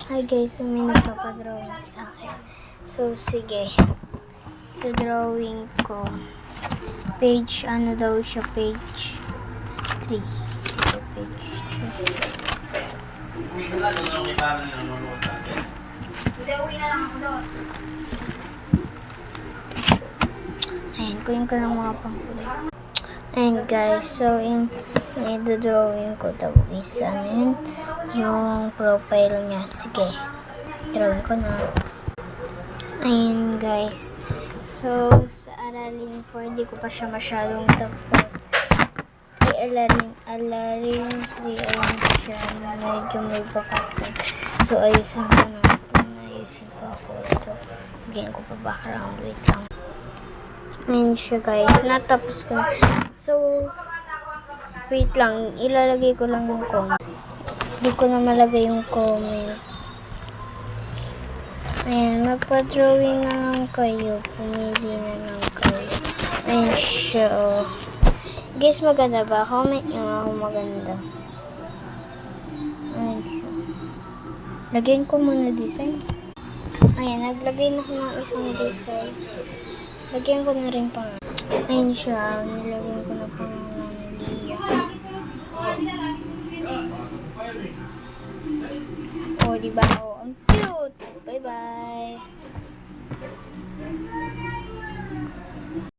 Hi guys, so may nagpapadrawing sa akin. So, sige. Sa drawing ko, page, ano daw siya, page 3. Sige, page 3. Uwi ka lang, doon may family na nanonood natin. Uwi na lang ako doon. Ayan, kunin ko lang mga pangkulay. Ayan guys, so yung drawing ko daw is ano yun, yung profile niya. Sige, drawing ko na. Ayan guys, so sa aralin 4 hindi ko pa siya masyadong tapos. Alarin 3 ayan siya, medyo may background. So ayusin ko natin, ayusin ko ako ito. Bigyan ko pa background, wait lang. Ayan siya guys, natapos ko na. So, wait lang, ilalagay ko lang yung comment. Hindi ko na malagay yung comment. Ayan, magpa-drawing na lang kayo. Pumili na lang kayo. Ayan siya, oh. Guys, maganda ba? Comment nyo nga kung maganda. Ayan siya. Lagyan ko muna design. Ayan, naglagay na ako ng isang design. Lagyan ko na rin pa. Ayun siya. Nilagyan ko na pangalan ni Lia. Oh, diba? Oh, ang cute. Bye-bye.